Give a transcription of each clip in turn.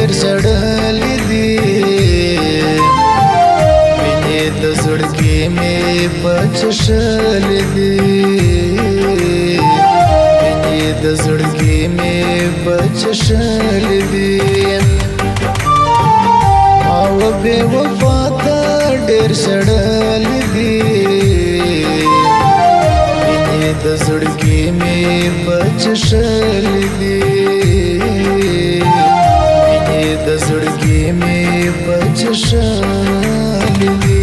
ډېر ژړلې دي وینې د زړګي مې بچشلې دي وینې د زړګي مې بچشلې دي او بې وفا ته ډېر ژړلې دي وینې د زړګي مې بچشلې دي وینې د زړګي مې بچشلې دي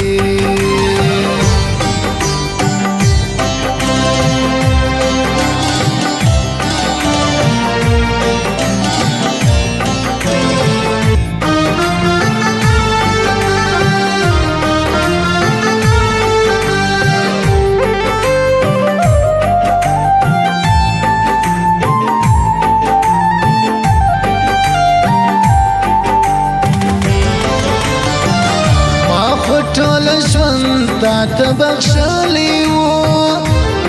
ټول ژوند تا ته بخښلی وو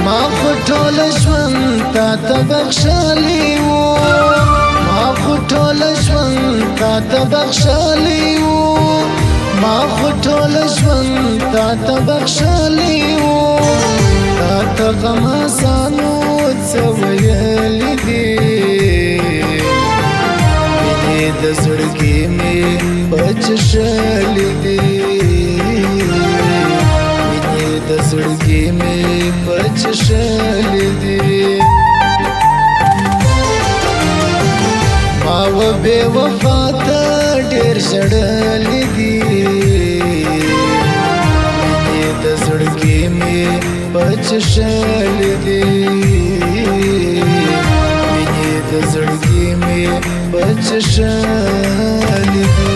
ما خو ټول ژوند تا ته بخښلی وو ما خو ټول ژوند تا ته بخښلی وو ما خو ټول ژوند تا ته بخښلی وو تا ته غم آسانو څه ویلي دي وینې د زړګي مې بچشلې دي د زړګي مې بچشلې دي ما و بې وفا ته ډېر ژړلې دي وینې د زړګي مې بچشلې دي وینې د زړګي مې بچشلې دي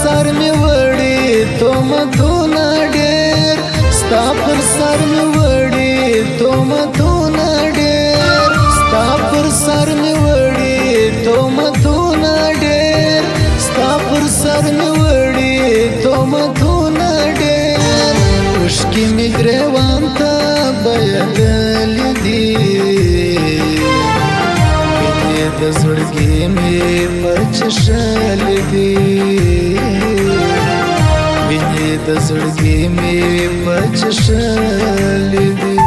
سر می وړي تهمتونه ډېر ستا پر سر می وړي تهمتونه ډېر ستا پر سر می وړي تهمتونه ډېر ستا پر سر می وړي تهمتونه ډېر اوښکې مې ګریوان ته بهېدلې دي وینې د زړګي مې بچشلې دي وینې د زړګي مې بچشلې دي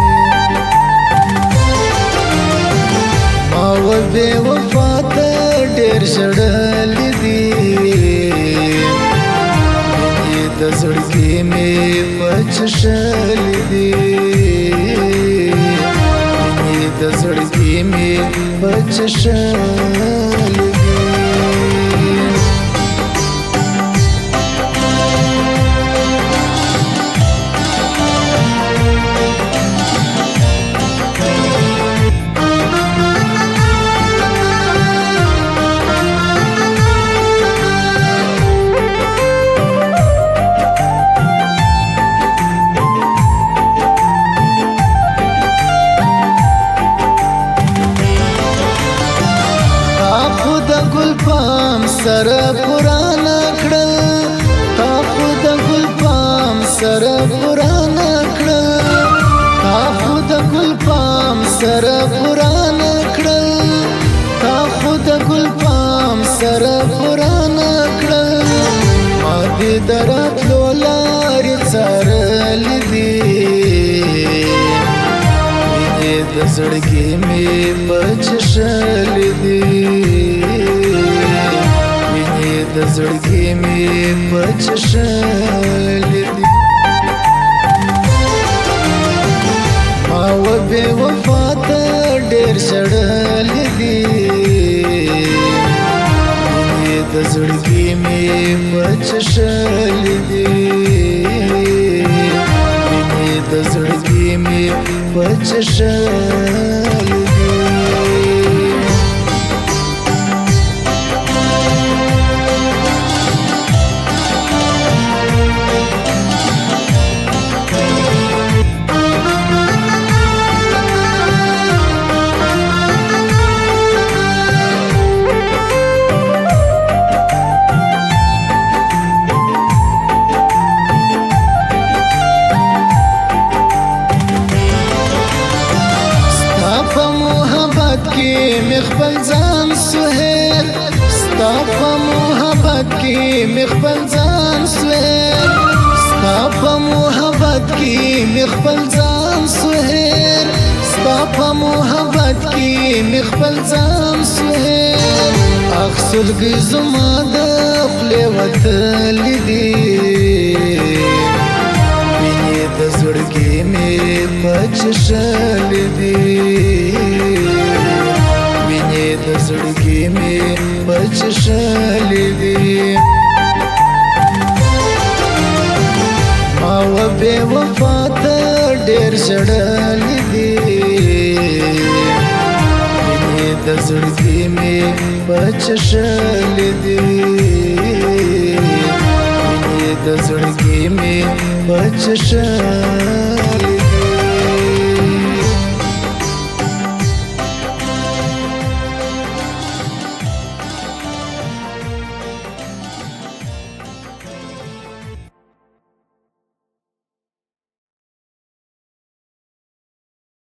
ما و بې وفا ته ډېر ژړلې دي وینې د زړګي مې بچشلې دي وینې د زړګي مې بچشلې دي سره پرانا کړل تا خو د ګل پام سره پرانا کړل تا خو د ګل پام سره پرانا کړل تا خو د ګل پام سره پرانا کړل ما دې درتلو لارې څارلې دي وینې د زړګي مې بچشلې دي د زړګي مې بچشلې دي ما و بې وفا ته ډېر ژړلې دي وینې د زړګي مې بچشلې دي وینې د زړګي مې بچشلې دي می خپل ځان سوهر ستا په محبت کې می خپل ځان سوهر ستا په محبت کې می خپل ځان سوهر اخ سلګي زما د خولې وتلې دي وینې د زړګي مې بچشلې دي وینې د زړګي مې بچشلې دي ما و بې وفا ته ډېر ژړلې دي وینې د زړګي مې بچشلې دي وینې د زړګي مې بچشلې